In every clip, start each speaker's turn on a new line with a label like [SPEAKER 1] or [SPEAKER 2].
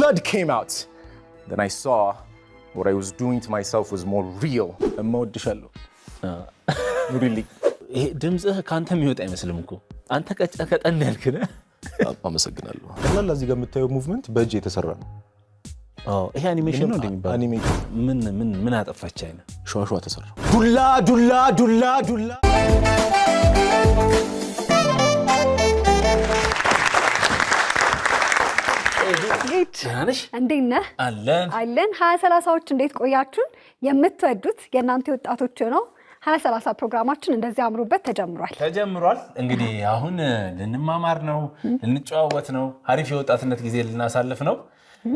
[SPEAKER 1] blood came out. Then I saw what I was doing to myself was more real. እሞድሻለሁ ኑሪልኝ
[SPEAKER 2] ድምጽህ ካንተ የሚወጣ አይመስልም እኮ አንተ ቀጠን ያልክ ነህ
[SPEAKER 1] አመሰግናለሁ ጠቅላላ እዚህ ጋር የምታየው ሙቭመንት በእጅ የተሰራ ነው
[SPEAKER 2] ይሄ አኒሜሽን ነው እንደሚባለው
[SPEAKER 1] አኒሜሽን
[SPEAKER 2] ምን አጠፋች አይነ
[SPEAKER 1] ሸዋሸዋ ተሰራ ዱላ
[SPEAKER 3] እንዴት ነህ? አለን 2030ዎች እንዴት ቆያችሁን? የምትወዱት የእናንተ ወጣቶች ነው 2030 ፕሮግራማችን እንደዚህ አምሮበት ተጀምሯል።
[SPEAKER 2] እንግዲህ አሁን ልንማማር ነው፣ ልንጨዋወት ነው፣ አሪፍ የወጣትነት ጊዜ ልናሳልፍ ነው።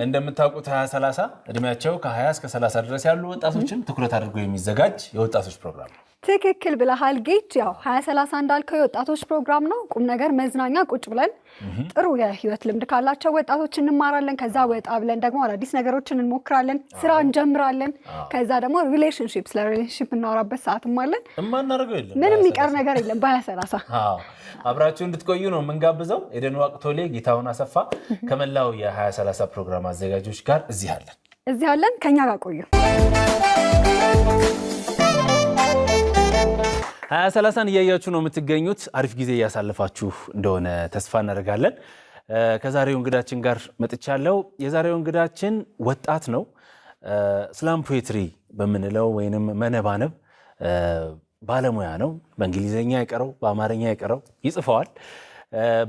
[SPEAKER 2] እንደምታውቁት 2030 እድሜያቸው ከ20 እስከ 30 ድረስ ያሉ ወጣቶችን ትኩረት አድርጎ የሚዘጋጅ የወጣቶች ፕሮግራም ነው።
[SPEAKER 3] ትክክል ብለሃል ጌች። ያው 2030 እንዳልከው የወጣቶች ፕሮግራም ነው። ቁም ነገር መዝናኛ ቁጭ ብለን ጥሩ የህይወት ልምድ ካላቸው ወጣቶች እንማራለን። ከዛ ወጣ ብለን ደግሞ አዳዲስ ነገሮችን እንሞክራለን፣ ስራ እንጀምራለን። ከዛ ደግሞ ሪሌሽንሺፕ ስለ ሪሌሽንሺፕ እናወራበት ሰዓትም አለን።
[SPEAKER 2] እማናረገው የለም፣
[SPEAKER 3] ምንም ይቀር ነገር የለም በ2030።
[SPEAKER 2] አብራችሁ እንድትቆዩ ነው የምንጋብዘው። ኤደን ዋቅቶሌ፣ ጌታውን አሰፋ ከመላው የ2030 ፕሮግራም አዘጋጆች ጋር እዚህ አለን። ከኛ ጋር ቆዩ። 2030ን እያያችሁ ነው የምትገኙት። አሪፍ ጊዜ እያሳለፋችሁ እንደሆነ ተስፋ እናደርጋለን። ከዛሬው እንግዳችን ጋር መጥቻለሁ። የዛሬው እንግዳችን ወጣት ነው። ስላም ፖኤትሪ በምንለው ወይንም መነባነብ ባለሙያ ነው። በእንግሊዘኛ አይቀረው በአማርኛ አይቀረው ይጽፈዋል።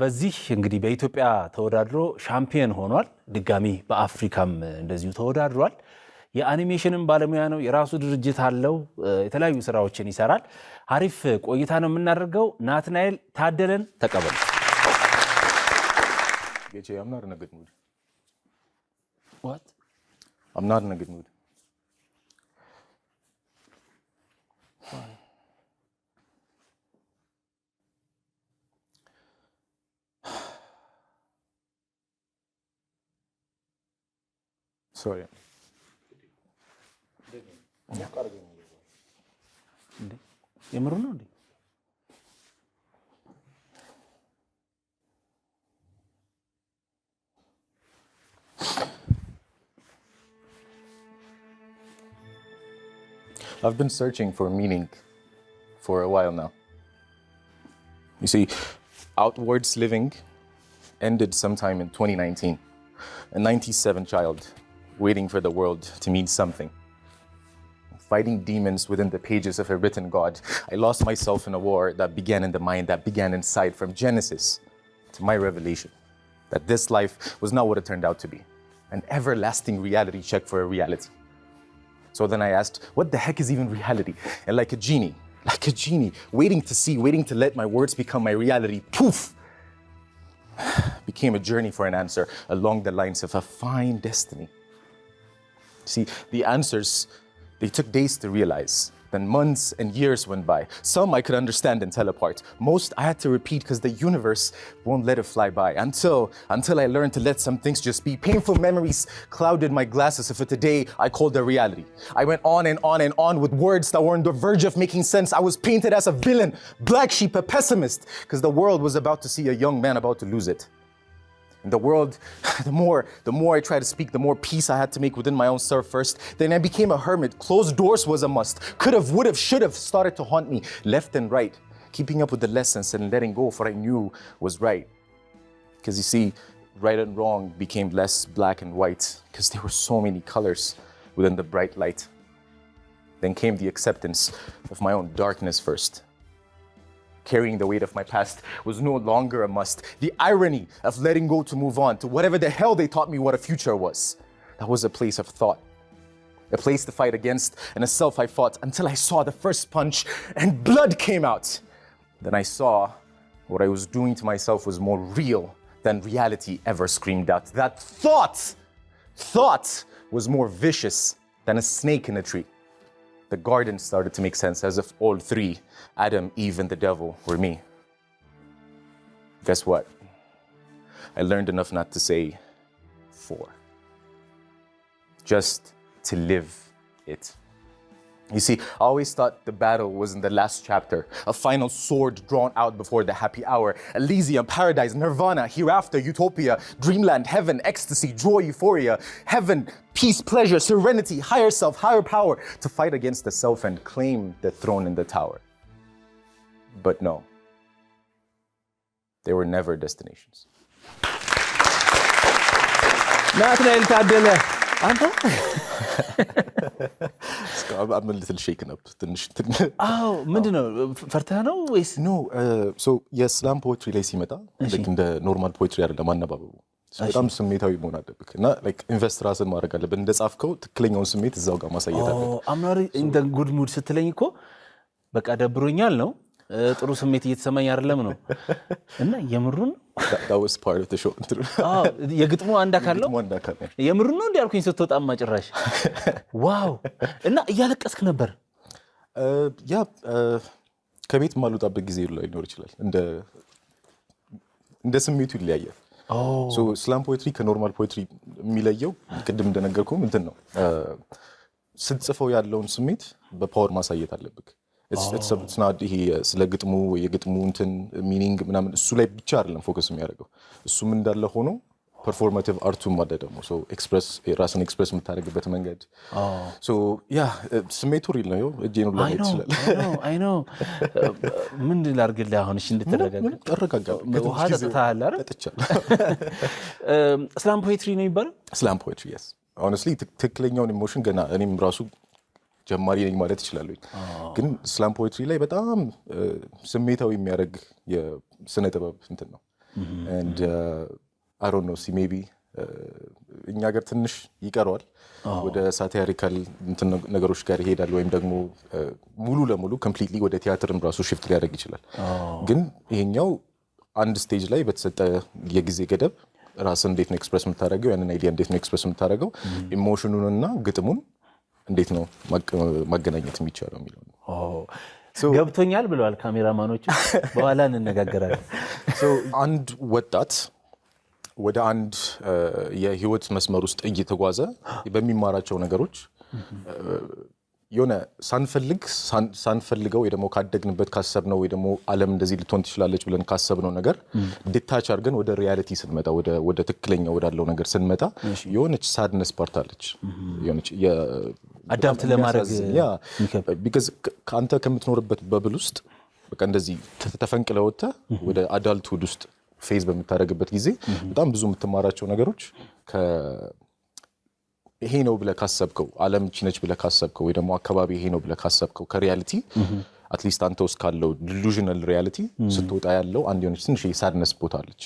[SPEAKER 2] በዚህ እንግዲህ በኢትዮጵያ ተወዳድሮ ሻምፒዮን ሆኗል። ድጋሚ በአፍሪካም እንደዚሁ ተወዳድሯል። የአኒሜሽንም ባለሙያ ነው። የራሱ ድርጅት አለው። የተለያዩ ስራዎችን ይሰራል። አሪፍ ቆይታ ነው የምናደርገው። ናትናኤል ታደለን ተቀበሉ።
[SPEAKER 1] I'm not in a good mood.
[SPEAKER 2] What?
[SPEAKER 1] I'm not in a good mood.
[SPEAKER 2] Why?
[SPEAKER 1] Sorry.
[SPEAKER 2] የምሩ ነው እንዴ?
[SPEAKER 1] I've been searching for meaning for a while now. You see, outwards living ended sometime in 2019. A 97 child waiting for the world to mean something. Fighting demons within the pages of a written God. I lost myself in a war that began in the mind, that began inside, from Genesis to my revelation, that this life was not what it turned out to be. An everlasting reality check for a reality. So then I asked, what the heck is even reality? And like a genie, waiting to see, waiting to let my words become my reality, poof, became a journey for an answer along the lines of a fine destiny. See, the answers, they took days to realize. Then months and years went by. Some I could understand and tell apart. Most I had to repeat because the universe won't let it fly by. Until I learned to let some things just be. Painful memories clouded my glasses of it today I called a reality. I went on and on and on with words that were on the verge of making sense. I was painted as a villain, black sheep, a pessimist, because the world was about to see a young man about to lose it. In the world, the more I tried to speak, the more peace I had to make within my own self first. Then I became a hermit. Closed doors was a must. Could have, would have, should have started to haunt me left and right. Keeping up with the lessons and letting go of what I knew was right. Because you see, right and wrong became less black and white because there were so many colors within the bright light. Then came the acceptance of my own darkness first. Carrying the weight of my past was no longer a must. The irony of letting go to move on to whatever the hell they taught me what a future was. That was a place of thought, a place to fight against, and a self I fought until I saw the first punch and blood came out. Then I saw what I was doing to myself was more real than reality ever screamed out. That thought was more vicious than a snake in a tree. The garden started to make sense as if all three, Adam, Eve, and the devil, were me. Guess what? I learned enough not to say four. Just to live it. You see, I always thought the battle was in the last chapter. A final sword drawn out before the happy hour. Elysium, paradise, nirvana, hereafter, utopia, dreamland, heaven, ecstasy, joy, euphoria. Heaven, peace, pleasure, serenity, higher self, higher power. To fight against the self and claim the throne in the tower. But no. They were never destinations.
[SPEAKER 2] ናትናኤል ታደለ አንተ
[SPEAKER 1] I'm a little shaken up.
[SPEAKER 2] አዎ ምንድነው ፈርተህ ነው ወይስ
[SPEAKER 1] No, so የስላም ፖኤትሪ ላይ ሲመጣ ልክ እንደ ኖርማል ፖኤትሪ አይደለም አነባበቡ። በጣም ስሜታዊ መሆን አለብህ እና ላይክ ኢንቨስት ራስን ማድረግ አለብህ። እንደጻፍከው ትክክለኛውን ስሜት እዛው ጋር ማሳየት አለብህ።
[SPEAKER 2] I'm not in the good mood ስትለኝ እኮ በቃ ደብሮኛል ነው ጥሩ ስሜት እየተሰማኝ አይደለም ነው እና የምሩን
[SPEAKER 1] that was part of the show.
[SPEAKER 2] የግጥሙ አንድ አካል ነው የምሩን ነው እንዲያልኩኝ ስትወጣማ ጭራሽ ዋው እና እያለቀስክ ነበር
[SPEAKER 1] ያ ከቤት ማልወጣበት ጊዜ ሊኖር ይችላል እንደ ስሜቱ ይለያያል so slam poetry ከኖርማል ፖኤትሪ የሚለየው ቅድም እንደነገርኩህ እንትን ነው ስትጽፈው ያለውን ስሜት በፓወር ማሳየት አለብህ it's not ይሄ ስለ ግጥሙ የግጥሙ እንትን ሚኒንግ ምናምን እሱ ላይ ብቻ አይደለም ፎከስ የሚያደርገው እሱም እንዳለ ሆኖ ፐርፎርማቲቭ አርቱም ማለት ደግሞ ሶ ኤክስፕረስ ራስን ኤክስፕረስ የምታደርግበት መንገድ ሶ ያ ስሜቱ ሪል ነው እጄን ሁሉ ላይ ይችላል
[SPEAKER 2] አይ ኖ ምን ላድርግልህ አሁን እሺ እንድትረጋጋ ውሃ ጠጥተሃል አይደል ስላም ፖኤትሪ ነው የሚባለው
[SPEAKER 1] ስላም ፖኤትሪ yes honestly ትክክለኛውን ኢሞሽን ገና እኔም ራሱ ጀማሪ ነኝ ማለት ይችላል ግን ስላም ፖኤትሪ ላይ በጣም ስሜታዊ የሚያደርግ የስነ ጥበብ እንትን ነው and I don't know see maybe እኛ ሀገር ትንሽ ይቀረዋል ወደ ሳቲሪካል እንትን ነገሮች ጋር ይሄዳል ወይም ደግሞ ሙሉ ለሙሉ ኮምፕሊትሊ ወደ ቲያትርም ራሱ ሽፍት ሊያደርግ ይችላል ግን ይሄኛው አንድ ስቴጅ ላይ በተሰጠ የጊዜ ገደብ ራስን እንዴት ነው ኤክስፕረስ የምታደርገው ያንን አይዲያ እንዴት ነው ኤክስፕረስ የምታደርገው ኢሞሽኑንና ግጥሙን እንዴት ነው ማገናኘት የሚቻለው የሚለው ነው
[SPEAKER 2] ገብቶኛል ብለዋል ካሜራማኖቹ በኋላ እንነጋገራለን
[SPEAKER 1] አንድ ወጣት ወደ አንድ የህይወት መስመር ውስጥ እየተጓዘ በሚማራቸው ነገሮች የሆነ ሳንፈልገው ወይ ደግሞ ካደግንበት ካሰብነው ወይ ደግሞ ዓለም እንደዚህ ልትሆን ትችላለች ብለን ካሰብነው ነገር ዲታች አድርገን ወደ ሪያሊቲ ስንመጣ ወደ ትክክለኛው ወዳለው ነገር ስንመጣ የሆነች ሳድነስ ፓርት አለች የሆነች
[SPEAKER 2] አዳፕት ለማድረግ
[SPEAKER 1] because ካንተ ከምትኖርበት በብል ውስጥ በቃ እንደዚህ ተፈንቅለው ወጥተህ ወደ አዳልትሁድ ውስጥ ፌዝ በምታደርግበት ጊዜ በጣም ብዙ የምትማራቸው ነገሮች ይሄ ነው ብለህ ካሰብከው ዓለም ቺነች ብለህ ካሰብከው ወይ ደግሞ አካባቢ ይሄ ነው ብለህ ካሰብከው ከሪያሊቲ አትሊስት አንተ ውስጥ ካለው ዲሉዥናል ሪያሊቲ ስትወጣ ያለው አንድ የሆነች ትንሽ ሳድነስ ቦታ አለች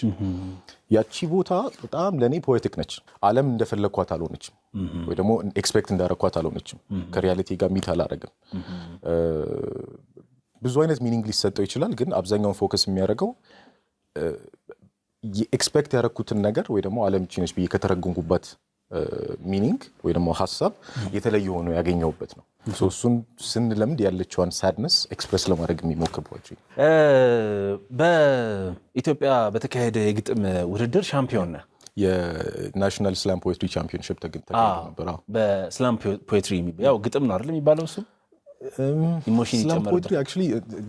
[SPEAKER 1] ያቺ ቦታ በጣም ለኔ ፖኤቲክ ነች ዓለም እንደፈለኳት አልሆነችም ወይ ደግሞ ኤክስፔክት እንዳረኳት አልሆነችም ከሪያሊቲ ጋር ሚት አላረገም ብዙ አይነት ሚኒንግ ሊሰጠው ይችላል ግን አብዛኛውን ፎከስ የሚያደርገው ኤክስፔክት ያረኩትን ነገር ወይ ደግሞ ዓለም ቺነች ብዬ ከተረጎምኩባት ሚኒንግ ወይ ደግሞ ሐሳብ የተለየ ሆኖ ያገኘውበት ነው እሱን ስንለምድ ያለችዋን ሳድነስ ኤክስፕረስ ለማድረግ የሚሞክር ፖኤትሪ
[SPEAKER 2] በኢትዮጵያ በተካሄደ የግጥም ውድድር ሻምፒዮን ነህ
[SPEAKER 1] የናሽናል ስላም ፖኤትሪ ቻምፒዮንሺፕ ተካሄደ ነበር
[SPEAKER 2] በስላም ፖኤትሪ ያው ግጥም ነው አይደል የሚባለው እሱ ኢሞሽን
[SPEAKER 1] ስላም ፖኤትሪ actually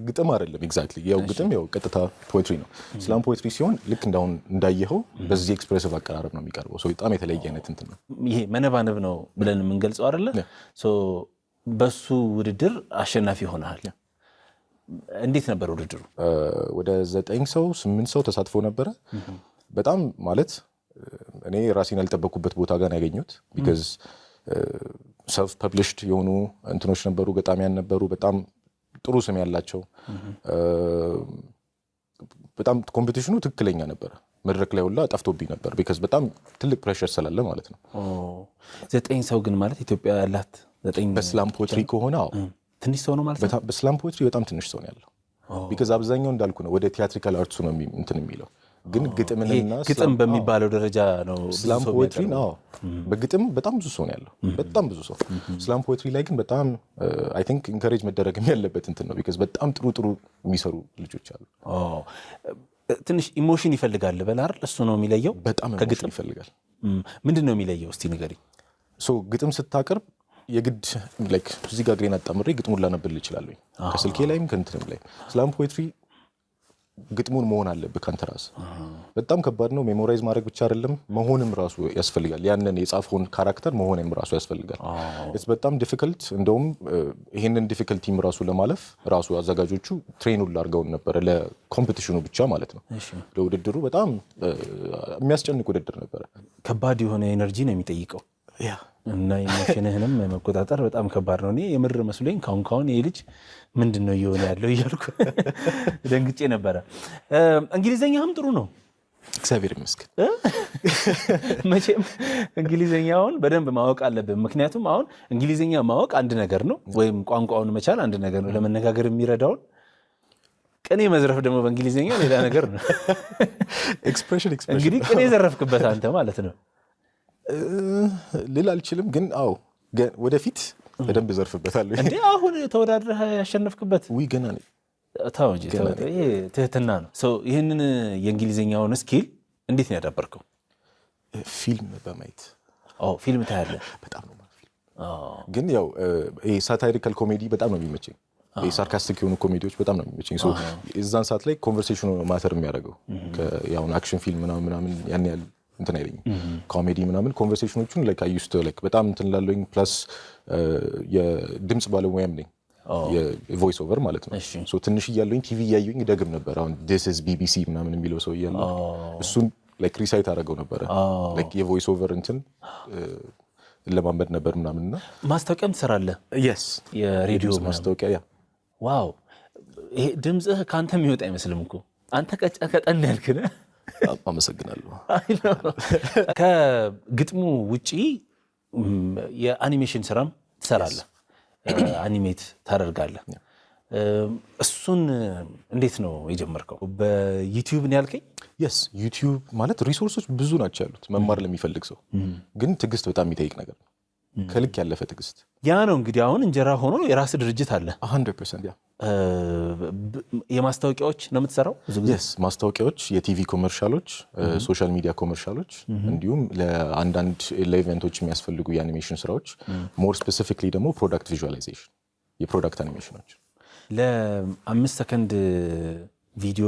[SPEAKER 1] ግጥም አይደለም ኤግዛክትሊ ያው ግጥም ያው ቀጥታ ፖኤትሪ ነው ስላም ፖኤትሪ ሲሆን ልክ እንዳሁን እንዳየኸው በዚህ ኤክስፕሬሲቭ አቀራረብ ነው የሚቀርበው ሶ በጣም የተለየ አይነት እንትን ነው
[SPEAKER 2] ይሄ መነባነብ ነው ብለን የምንገልጸው አይደለ ሶ በሱ ውድድር አሸናፊ ሆነሃል እንዴት ነበር ውድድሩ
[SPEAKER 1] ወደ 9 ሰው 8 ሰው ተሳትፎ ነበር በጣም ማለት እኔ ራሴን ያልጠበቅኩበት ቦታ ጋር ያገኘሁት because self published የሆኑ እንትኖች ነበሩ ገጣሚያን ነበሩ በጣም ጥሩ ስም ያላቸው በጣም ኮምፒቲሽኑ ትክክለኛ ነበር መድረክ ላይ ሁላ ጠፍቶብኝ ነበር because በጣም ትልቅ ፕሬሸር ስላለ ማለት ነው
[SPEAKER 2] 9 ሰው ግን ማለት ኢትዮጵያ ያላት 9
[SPEAKER 1] በስላም ፖኤትሪ ከሆነ
[SPEAKER 2] ትንሽ ሰው ነው ማለት ነው
[SPEAKER 1] በስላም ፖኤትሪ በጣም ትንሽ ሰው ነው ያለው because አብዛኛው እንዳልኩ ነው ወደ ቲያትሪካል አርትስ ነው እንትን የሚለው ግን ግጥም
[SPEAKER 2] በሚባለው ደረጃ ነው
[SPEAKER 1] ስላም ፖኤትሪ ነው በግጥም በጣም ብዙ ሰው ነው ያለው በጣም ብዙ ሰው ስላም ፖኤትሪ ላይ ግን በጣም አይ ቲንክ ኢንካሬጅ መደረግ ያለበት እንትን ነው because በጣም ጥሩ የሚሰሩ ልጆች አሉ
[SPEAKER 2] ትንሽ ኢሞሽን ይፈልጋል በላር እሱ ነው የሚለየው
[SPEAKER 1] በጣም ኢሞሽን ይፈልጋል
[SPEAKER 2] ምንድነው የሚለየው እስቲ ንገሪ
[SPEAKER 1] ሶ ግጥም ስታቀርብ የግድ ላይክ እዚህ ጋር ግሬን አጣምሬ ግጥሙን ላነብል ይችላል ከስልኬ ላይም ከእንትንም ላይ ስላም ፖኤትሪ ግጥሙን መሆን አለብህ ካንተ ራስህ በጣም ከባድ ነው ሜሞራይዝ ማድረግ ብቻ አይደለም መሆንም ራሱ ያስፈልጋል ያንን የጻፈውን ካራክተር መሆንም ራሱ ያስፈልጋል it's በጣም ዲፊከልት እንደውም ይሄንን ዲፊከልቲም ራሱ ለማለፍ ራሱ አዘጋጆቹ ትሬኑን ላርገውን ነበር ለኮምፒቲሽኑ ብቻ ማለት ነው ለውድድሩ በጣም የሚያስጨንቅ ውድድር ነበር
[SPEAKER 2] ከባድ የሆነ ኤነርጂ ነው የሚጠይቀው እና ኢሞሽንህንም መቆጣጠር በጣም ከባድ ነው እኔ የምር መስሎኝ ካሁን ይሄ ልጅ ምንድነው እየሆነ ያለው እያልኩ ደንግጬ ነበር እንግሊዘኛም ጥሩ ነው
[SPEAKER 1] እግዚአብሔር ይመስገን
[SPEAKER 2] መቼም እንግሊዘኛውን በደንብ ማወቅ አለብን ምክንያቱም አሁን እንግሊዘኛ ማወቅ አንድ ነገር ነው ወይም ቋንቋውን መቻል አንድ ነገር ነው ለመነጋገር የሚረዳውን ቅኔ መዝረፍ ደግሞ በእንግሊዘኛ ሌላ ነገር ነው
[SPEAKER 1] ኤክስፕሬሽን
[SPEAKER 2] እንግዲህ ቅኔ ዘረፍክበት አንተ ማለት ነው
[SPEAKER 1] ልል አልችልም ግን አዎ ወደፊት በደንብ ዘርፍበታለሁ
[SPEAKER 2] እንዴ አሁን ተወዳድረህ ያሸነፍክበት
[SPEAKER 1] ወይ ገና ነው
[SPEAKER 2] ታውጂ ይሄ ትህትና ነው ይሄንን የእንግሊዘኛውን ስኪል እንዴት ነው ያዳበርከው
[SPEAKER 1] ፊልም በማየት
[SPEAKER 2] ፊልም ታያለህ
[SPEAKER 1] በጣም ነው ግን ያው ይሄ ሳታይሪካል ኮሜዲ በጣም ነው የሚመቸኝ ይሄ ሳርካስቲክ የሆኑ ኮሜዲዎች በጣም ነው የሚመቸኝ እዛን ሰዓት ላይ ኮንቨርሴሽኑ ማተር የሚያደርገው ያው አክሽን ፊልም ምናምን ያን ያህል እንትን አይለኝም ኮሜዲ ምናምን ኮንቨርሴሽኖቹን ላይክ አይ ዩዝድ ቱ ላይክ በጣም እንትን ላለኝ ፕላስ የድምጽ ባለሙያም ነኝ የቮይስ ኦቨር ማለት ነው ሶ ትንሽ እያለኝ ቲቪ እያየሁኝ ደግም ነበር አሁን this is BBC ምናምን የሚለው ሰው እያለ እሱን ላይክ ሪሳይት አደረገው ነበር ላይክ የቮይስ ኦቨር እንትን ለማመድ ነበር ምናምንና
[SPEAKER 2] ማስታወቂያም ትሰራለህ
[SPEAKER 1] yes
[SPEAKER 2] የሬዲዮ
[SPEAKER 1] ማስታወቂያ ያ
[SPEAKER 2] ዋው ይሄ ድምጽህ ካንተ የሚወጣ አይመስልም እኮ አንተ ቀጠን ያልክ ነህ
[SPEAKER 1] አመሰግናለሁ
[SPEAKER 2] ከግጥሙ ውጪ የአኒሜሽን ስራም ትሰራለህ አኒሜት ታደርጋለህ እሱን እንዴት ነው የጀመርከው በዩቲዩብ ነው ያልከኝ
[SPEAKER 1] yes ዩቲዩብ ማለት ሪሶርሶች ብዙ ናቸው ያሉት መማር ለሚፈልግ ሰው ግን ትግስት በጣም የሚጠይቅ ነገር ነው ከልክ ያለፈ ትግስት
[SPEAKER 2] ያ ነው እንግዲህ አሁን እንጀራ ሆኖ የራስ ድርጅት አለ
[SPEAKER 1] 100% ያ
[SPEAKER 2] የማስታወቂያዎች ነው የምትሰራው ብዙ ጊዜ
[SPEAKER 1] yes ማስታወቂያዎች የቲቪ ኮመርሻሎች ሶሻል ሚዲያ ኮመርሻሎች እንዲሁም ለአንዳንድ ለኢቨንቶች የሚያስፈልጉ የአኒሜሽን ስራዎች ሞር ስፔሲፊክሊ ደግሞ ፕሮዳክት ቪዥዋላይዜሽን የፕሮዳክት አኒሜሽኖች
[SPEAKER 2] ለ5 ሰከንድ ቪዲዮ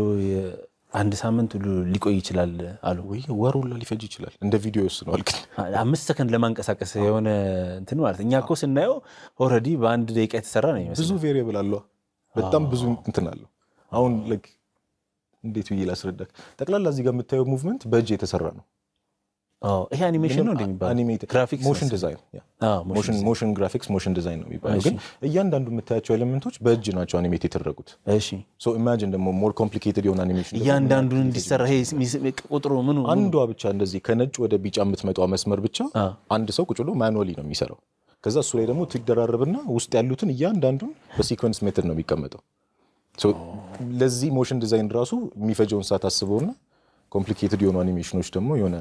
[SPEAKER 2] አንድ ሳምንት ሁሉ ሊቆይ ይችላል አሉ
[SPEAKER 1] ወይ ወር ሁሉ ሊፈጅ ይችላል እንደ ቪዲዮ ይወስነዋል ግን
[SPEAKER 2] 5 ሰከንድ ለማንቀሳቀስ የሆነ እንትን ማለት እኛ እኮ ስናየው ኦሬዲ በአንድ ደቂቃ የተሰራ ነው የሚመስለው
[SPEAKER 1] ብዙ ቬሪየብል አለው በጣም ብዙ እንትን አለው አሁን ላይክ እንዴት ብዬ ላስረዳክ ጠቅላላ እዚህ ጋር የምታየው ሙቭመንት በእጅ የተሰራ ነው
[SPEAKER 2] ይሄ አኒሜሽን ነው እንደሚባለው
[SPEAKER 1] አኒሜትድ
[SPEAKER 2] ግራፊክስ
[SPEAKER 1] ሞሽን ዲዛይን ሞሽን ግራፊክስ ሞሽን ዲዛይን ነው የሚባለው ግን እያንዳንዱ የምታያቸው ኤሌመንቶች በእጅ ናቸው አኒሜት የተደረጉት
[SPEAKER 2] እሺ
[SPEAKER 1] ሶ ኢማጂን ደግሞ ሞር ኮምፕሊኬትድ የሆነ አኒሜሽን
[SPEAKER 2] እያንዳንዱን እንዲሰራ ይሄ ቁጥሩ ምኑ
[SPEAKER 1] አንዷ ብቻ እንደዚህ ከነጭ ወደ ቢጫ የምትመጣው መስመር ብቻ አንድ ሰው ቁጭ ብሎ ማኑዋሊ ነው የሚሰራው ከዛ እሱ ላይ ደግሞ ትደራረብና ውስጥ ያሉትን እያንዳንዱን በሲኮንስ ሜተድ ነው የሚቀመጠው ሶ ለዚህ ሞሽን ዲዛይን ራሱ የሚፈጀውን ሰዓት አስበውና ኮምፕሊኬትድ የሆኑ አኒሜሽኖች ደግሞ የሆነ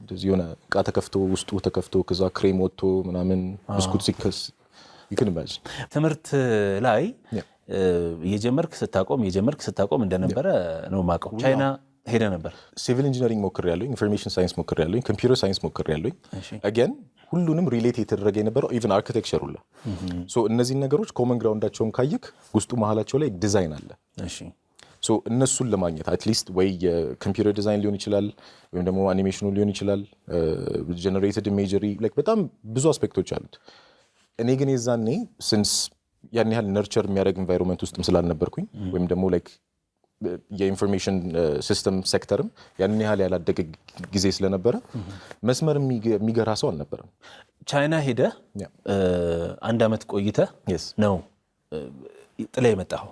[SPEAKER 1] እንደዚህ የሆነ እቃ ተከፍቶ ውስጡ ተከፍቶ ከዛ ክሬም ወጥቶ ምናምን ብስኩት ሲከስ ይክን ባጅ
[SPEAKER 2] ትምህርት ላይ የጀመርክ ስታቆም እንደነበረ ነው ማቀው ቻይና ሄደ ነበር
[SPEAKER 1] ሲቪል ኢንጂነሪንግ ሞክሬያለሁ ኢንፎርሜሽን ሳይንስ ሞክሬያለሁ ኮምፒውተር ሳይንስ ሞክሬያለሁ አገን ሁሉንም ሪሌት የተደረገ የነበረው ኢቭን አርኪቴክቸር ሁላ ሶ እነዚህ ነገሮች ኮመን ግራውንዳቸውን ካየክ ውስጡ መሃላቸው ላይ ዲዛይን አለ
[SPEAKER 2] እሺ
[SPEAKER 1] ሶ እነሱን ለማግኘት አትሊስት ወይ የኮምፒውተር ዲዛይን ሊሆን ይችላል ወይም ደግሞ አኒሜሽኑ ሊሆን ይችላል ጀነሬትድ ኢሜጀሪ ላይክ በጣም ብዙ አስፔክቶች አሉት እኔ ግን የዛኔ ሲንስ ያን ያህል ነርቸር የሚያደርግ ኤንቫይሮንመንት ውስጥም ስላልነበርኩኝ ወይም ደግሞ ላይክ የኢንፎርሜሽን ሲስተም ሴክተርም ያን ያህል ያላደገ ጊዜ ስለነበረ መስመር የሚገራ ሰው አልነበረም
[SPEAKER 2] ቻይና ሄደ አንድ አመት ቆይተ ነው ጥላ የመጣው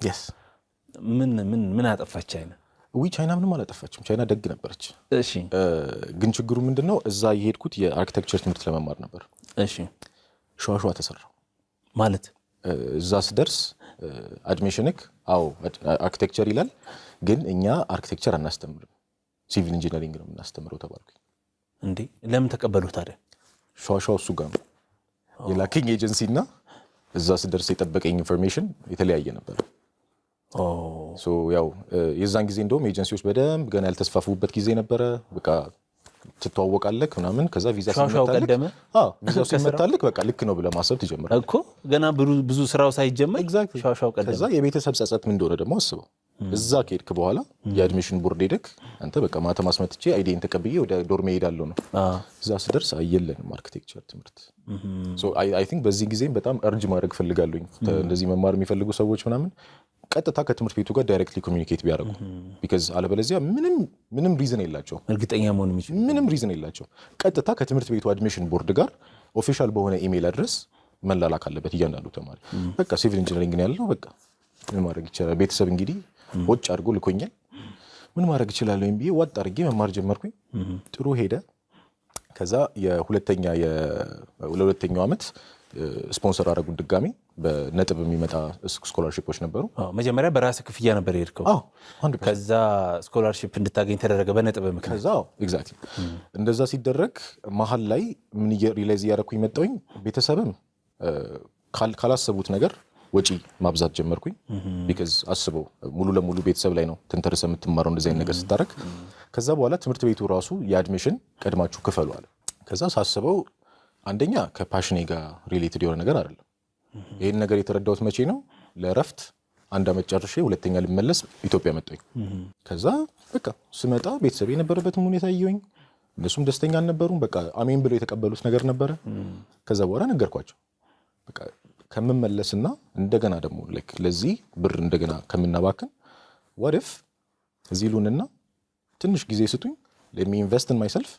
[SPEAKER 2] ምን አጠፋች ቻይና
[SPEAKER 1] ቻይና ምንም አላጠፋችም ቻይና ደግ ነበረች
[SPEAKER 2] እሺ
[SPEAKER 1] ግን ችግሩ ምንድነው እዛ የሄድኩት የአርኪቴክቸር ትምህርት ለመማር ነበር
[SPEAKER 2] እሺ
[SPEAKER 1] ሸዋሸዋ ተሰራው
[SPEAKER 2] ማለት
[SPEAKER 1] እዛ ስደርስ አድሚሽንክ አርኪቴክቸር ይላል ግን እኛ አርኪቴክቸር አናስተምርም ሲቪል ኢንጂነሪንግ ነው የምናስተምረው ተባልኩኝ
[SPEAKER 2] እንዴ ለምን ተቀበሉት ታዲያ
[SPEAKER 1] ሸዋሸዋ እሱ ጋር ነው የላከኝ ኤጀንሲና እዛ ስደርስ የጠበቀኝ ኢንፎርሜሽን የተለያየ ነበር ሶ ያው የዛን ጊዜ እንደውም ኤጀንሲዎች በደንብ ገና ያልተስፋፉበት ጊዜ ነበረ በቃ ትተዋወቃለህ ምናምን ከዛ ቪዛ ሲመታልክ በቃ ልክ ነው ብለህ ማሰብ ትጀምራለህ
[SPEAKER 2] እኮ ገና ብዙ ስራው ሳይጀመር ሻውሻው ቀደመ።
[SPEAKER 1] ከዛ የቤተሰብ ጸጸት ምን እንደሆነ ደግሞ አስበው። እዛ ከሄድክ በኋላ የአድሚሽን ቦርድ ሄደክ አንተ በቃ ማታ ማስመጥቼ አይዲን ተቀብዬ ወደ ዶርሜ ሄዳለሁ ነው። እዛ ስደርስ አየለንም አርኪቴክቸር ትምህርት። አይ ቲንክ በዚህ ጊዜ በጣም እርጅ ማድረግ ፈልጋለሁኝ እንደዚህ መማር የሚፈልጉ ሰዎች ምናምን ቀጥታ ከትምህርት ቤቱ ጋር ዳይሬክትሊ ኮሚኒኬት ቢያደርጉ ቢካዝ አለበለዚያ ምንም ሪዝን የላቸው
[SPEAKER 2] እርግጠኛ መሆን የሚችሉ
[SPEAKER 1] ምንም ሪዝን የላቸው። ቀጥታ ከትምህርት ቤቱ አድሚሽን ቦርድ ጋር ኦፊሻል በሆነ ኢሜል አድረስ መላላክ አለበት እያንዳንዱ ተማሪ። በቃ ሲቪል ኢንጂነሪንግ ነው ያለው በቃ ምን ማድረግ ይችላል። ቤተሰብ እንግዲህ ወጭ አድርጎ ልኮኛል ምን ማድረግ ይችላል ወይም ብዬ ዋጥ አድርጌ መማር ጀመርኩኝ። ጥሩ ሄደ። ከዛ ለሁለተኛው ዓመት ስፖንሰር አደረጉን ድጋሚ በነጥብ የሚመጣ ስኮላርሺፖች ነበሩ።
[SPEAKER 2] መጀመሪያ በራስ ክፍያ ነበር የሄድከው? ከዛ ስኮላርሺፕ እንድታገኝ ተደረገ በነጥብ ምክንያት?
[SPEAKER 1] ከዛ ኤግዛክትሊ እንደዛ ሲደረግ መሀል ላይ ምን ሪላይዝ እያደረኩኝ መጣሁኝ። ቤተሰብም ካላሰቡት ነገር ወጪ ማብዛት ጀመርኩኝ። ቢካዝ አስበው ሙሉ ለሙሉ ቤተሰብ ላይ ነው ተንተርሰ የምትማረው እንደዚህ አይነት ነገር ስታረግ። ከዛ በኋላ ትምህርት ቤቱ ራሱ የአድሚሽን ቀድማችሁ ክፈሉ አለ። ከዛ ሳስበው አንደኛ ከፓሽኔ ጋር ሪሌትድ የሆነ ነገር አይደለም። ይሄን ነገር የተረዳሁት መቼ ነው? ለእረፍት 1 ዓመት ጨርሼ ሁለተኛ ልመለስ ኢትዮጵያ መጣሁኝ። ከዛ በቃ ስመጣ ቤተሰብ የነበረበትም ሁኔታ አየሁኝ። እነሱም ደስተኛ አልነበሩም። በቃ አሜን ብለው የተቀበሉት ነገር ነበረ። ከዛ በኋላ ነገርኳቸው በቃ ከምመለስና እንደገና ደግሞ ለዚህ ብር እንደገና ከምናባክን what if እዚህ ሉንና ትንሽ ጊዜ ስጡኝ let me invest in myself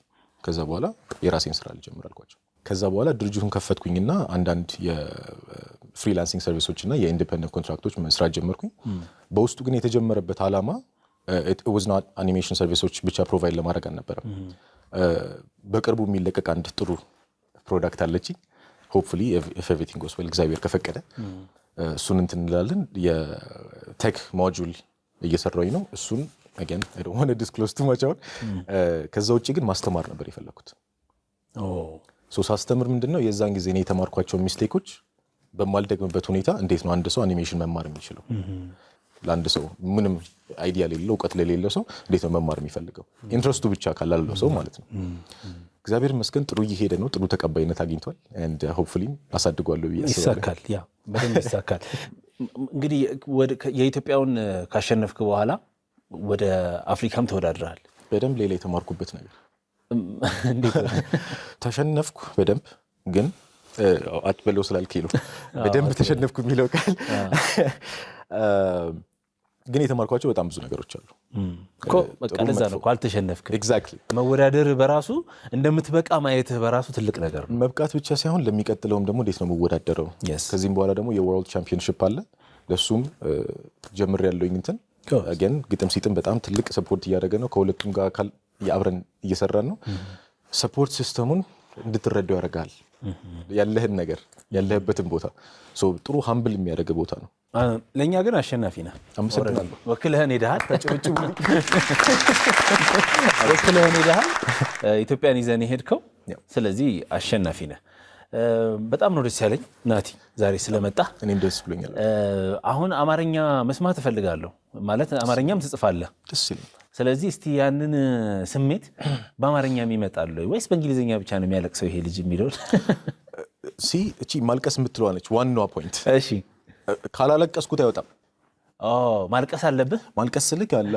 [SPEAKER 1] ከዛ በኋላ የራሴን ስራ ልጀምር አልኳቸው። ከዛ በኋላ ድርጅቱን ከፈትኩኝና አንዳንድ የፍሪላንሲንግ ሰርቪሶችና የኢንዲፔንደንት ኮንትራክቶች መስራት ጀመርኩኝ። በውስጡ ግን የተጀመረበት ዓላማ it was not animation ሰርቪሶች ብቻ ፕሮቫይድ ለማድረግ አልነበረም። በቅርቡ የሚለቀቅ አንድ ጥሩ ፕሮዳክት አለችኝ hopefully if everything goes well እግዚአብሔር ከፈቀደ እሱን እንትን እንላለን። የቴክ ሞጁል እየሰራሁኝ ነው። እሱን again I don't want to disclose too much ከዛ ውጪ ግን ማስተማር ነበር የፈለኩት። ሳስተምር ምንድነው የዛን ጊዜ ነው የተማርኳቸው ሚስቴኮች በማልደግምበት ሁኔታ እንዴት ነው አንድ ሰው አኒሜሽን መማር የሚችለው? ለአንድ ሰው ምንም አይዲያ የሌለው እውቀት ለሌለው ሰው እንዴት ነው መማር የሚፈልገው? ኢንትረስቱ ብቻ ካላለው ሰው ማለት ነው። እግዚአብሔር ይመስገን ጥሩ እየሄደ ነው። ጥሩ ተቀባይነት አግኝቷል and hopefully አሳድጓለሁ ብዬ አስባለሁ።
[SPEAKER 2] ይሳካል። ያ በደንብ ይሳካል። እንግዲህ የኢትዮጵያውን ካሸነፍክ በኋላ ወደ አፍሪካም ተወዳድረሃል።
[SPEAKER 1] በደንብ ሌላ የተማርኩበት ነገር እንዴት ተሸነፍኩ በደንብ ግን አትበለው ስላልከኝ ነው በደንብ ተሸነፍኩ የሚለው ቃል ግን የተማርኳቸው በጣም ብዙ ነገሮች አሉ
[SPEAKER 2] እኮ በቃ ለዛ ነው አልተሸነፍክም።
[SPEAKER 1] ኤግዛክትሊ
[SPEAKER 2] መወዳደር በራሱ እንደምትበቃ ማየትህ በራሱ ትልቅ ነገር ነው።
[SPEAKER 1] መብቃት ብቻ ሳይሆን ለሚቀጥለውም ደግሞ እንዴት ነው መወዳደረው። ከዚህም በኋላ ደግሞ የወርልድ ቻምፒዮንሺፕ አለ። ለሱም ጀምር ያለውኝ እንትን again ግጥም ሲጥም በጣም ትልቅ ሰፖርት እያደረገ ነው። ከሁለቱም ጋር አብረን እየሰራን ነው። ሰፖርት ሲስተሙን እንድትረዳው ያደርጋል። ያለህን ነገር ያለህበትን ቦታ ጥሩ ሃምብል የሚያደርግ ቦታ ነው።
[SPEAKER 2] ለኛ ግን አሸናፊ ነህ።
[SPEAKER 1] አመሰግናለሁ።
[SPEAKER 2] ወክለህን ሄደሃል። ተጨብጭቡ። ወክለህን ሄደሃል። ኢትዮጵያን ይዘን ሄድከው። ስለዚህ አሸናፊ ነህ። በጣም ነው ደስ ያለኝ ናቲ ዛሬ ስለመጣ።
[SPEAKER 1] እኔም ደስ ብሎኛል።
[SPEAKER 2] አሁን አማርኛ መስማት እፈልጋለሁ። ማለት አማርኛም ትጽፋለህ?
[SPEAKER 1] ደስ ይላል።
[SPEAKER 2] ስለዚህ እስቲ ያንን ስሜት በአማርኛ የሚመጣል ወይስ በእንግሊዝኛ ብቻ ነው የሚያለቅሰው ይሄ ልጅ የሚለው?
[SPEAKER 1] እቺ ማልቀስ የምትለዋ ነች ዋናዋ ፖይንት።
[SPEAKER 2] እሺ
[SPEAKER 1] ካላለቀስኩት አይወጣም።
[SPEAKER 2] ማልቀስ አለብህ።
[SPEAKER 1] ማልቀስ ስልክ አለ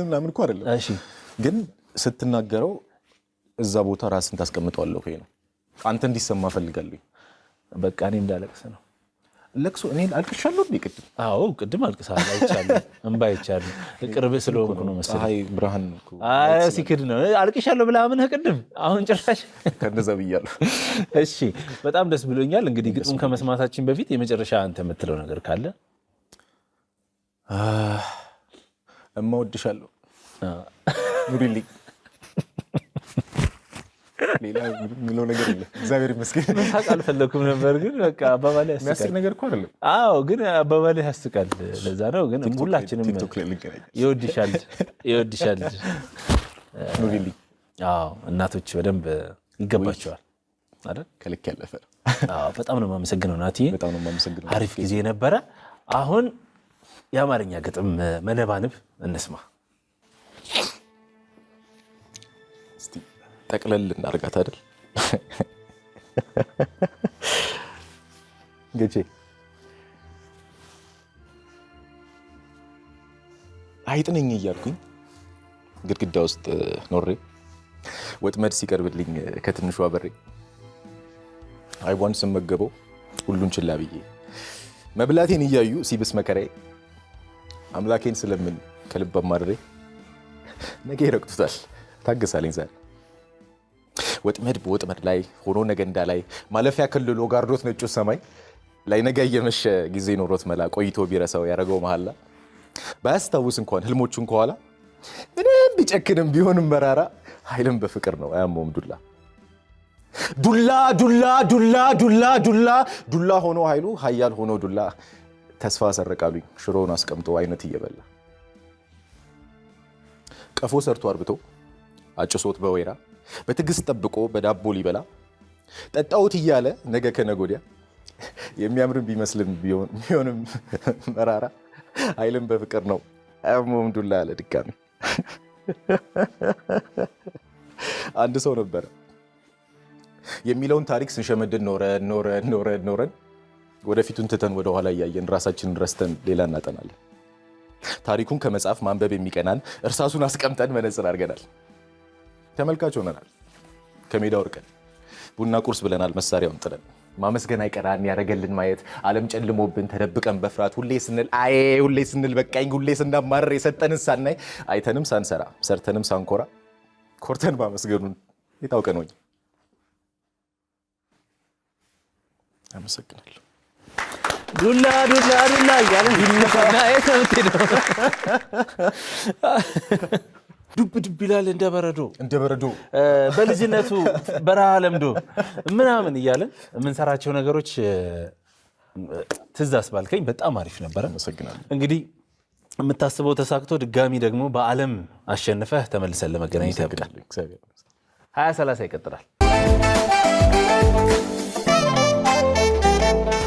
[SPEAKER 1] ምናምን እኮ አይደለም።
[SPEAKER 2] እሺ ግን
[SPEAKER 1] ስትናገረው እዛ ቦታ ራስን ታስቀምጠዋለህ ወይ ነው። አንተ እንዲሰማ ፈልጋለሁ።
[SPEAKER 2] በቃ እኔ እንዳለቅስ ነው።
[SPEAKER 1] ለቅሶ እኔ አልቅሻለሁ እንዴ? ቅድም
[SPEAKER 2] አዎ ቅድም አልቅሳለሁ። አይቻለሁ እንባ አይቻለሁ። ቅርብ ስለሆንኩ ነው መሰለኝ።
[SPEAKER 1] ፀሐይ ብርሃን እኮ
[SPEAKER 2] ሲክድ ነው። አልቅሻለሁ ብለህ አምነህ ቅድም አሁን ጭራሽ
[SPEAKER 1] ከነዛ ብያለሁ።
[SPEAKER 2] እሺ በጣም ደስ ብሎኛል። እንግዲህ ግጥሙን ከመስማታችን በፊት የመጨረሻ አንተ የምትለው ነገር ካለ?
[SPEAKER 1] እማወድሻለሁ ኑሪልኝ። ሌላ ምለው ነገር የለም። እግዚአብሔር ይመስገን።
[SPEAKER 2] መሳቅ አልፈለኩም ነበር ግን በቃ አባባሌ ያስቃል።
[SPEAKER 1] የሚያስቅ ነገር እኮ አይደለም።
[SPEAKER 2] አዎ ግን አባባሌ ያስቃል። ለዛ ነው ግን ሁላችንም ይወድሻል
[SPEAKER 1] ኑሪልኝ።
[SPEAKER 2] አዎ እናቶች በደንብ ይገባቸዋል አይደል?
[SPEAKER 1] ከልክ ያለፈ።
[SPEAKER 2] አዎ በጣም ነው የማመሰግነው ናቲ።
[SPEAKER 1] በጣም ነው የማመሰግነው።
[SPEAKER 2] አሪፍ ጊዜ ነበረ። አሁን የአማርኛ ግጥም መነባንብ እንስማ።
[SPEAKER 1] እስቲ ጠቅለል እናርጋት አይደል ገቼ አይጥነኝ እያልኩኝ ግድግዳ ውስጥ ኖሬ ወጥመድ ሲቀርብልኝ ከትንሿ በሬ አይቧን ስመገበው ሁሉን ችላ ብዬ መብላቴን እያዩ ሲብስ መከራዬ አምላኬን ስለምን ከልብ አማድሬ ነገ ይረግጡታል ታገሳለኝ ዛሬ ወጥመድ በወጥመድ ላይ ሆኖ ነገንዳ ላይ ማለፊያ ክልሎ ጋርዶት ነጩ ሰማይ ላይ ነገ እየመሸ ጊዜ ኖሮት መላ ቆይቶ ቢረሳው ያደረገው መሐላ ባያስታውስ እንኳን ህልሞቹን ከኋላ ምንም ቢጨክንም ቢሆንም መራራ ኃይልም በፍቅር ነው አያመውም ዱላ ዱላ ዱላ ዱላ ዱላ ዱላ ዱላ ሆኖ ኃይሉ ኃያል ሆኖ ዱላ ተስፋ ሰረቃሉኝ ሽሮውን አስቀምጦ አይነት እየበላ ቀፎ ሰርቶ አርብቶ አጭሶት በወይራ በትዕግስት ጠብቆ በዳቦ ሊበላ ጠጣውት እያለ ነገ ከነጎዲያ የሚያምርም ቢመስልም ቢሆንም መራራ ኃይልም በፍቅር ነው አያመውም ዱላ አለ ድጋሚ አንድ ሰው ነበረ የሚለውን ታሪክ ስንሸመድን ኖረን ወደፊቱን ትተን ወደ ኋላ እያየን ራሳችንን ረስተን ሌላ እናጠናለን። ታሪኩን ከመጽሐፍ ማንበብ የሚቀናን እርሳሱን አስቀምጠን መነጽር አድርገናል። ተመልካች ሆነናል። ከሜዳ ወርቀን ቡና ቁርስ ብለናል መሳሪያውን ጥለን ማመስገን አይቀራን ያረገልን ማየት ዓለም ጨልሞብን ተደብቀን በፍርሃት ሁሌ ስንል በቃኝ ሁሌ ስናማረር የሰጠንን ሳናይ አይተንም ሳንሰራ ሰርተንም ሳንኮራ ኮርተን ማመስገኑን የታውቀን ወይ አመሰግናለሁ።
[SPEAKER 2] ዱላ ዱላ ዱላ እያለ ዱብ ዱብ ይላል እንደ በረዶ በልጅነቱ በረሃ ለምዶ ምናምን እያለን የምንሰራቸው ነገሮች ትዝ አስባልከኝ። በጣም አሪፍ ነበረ።
[SPEAKER 1] አመሰግናለሁ።
[SPEAKER 2] እንግዲህ የምታስበው ተሳክቶ ድጋሚ ደግሞ በዓለም አሸንፈህ ተመልሰን ለመገናኘት ያብቃል። 2030 ይቀጥላል።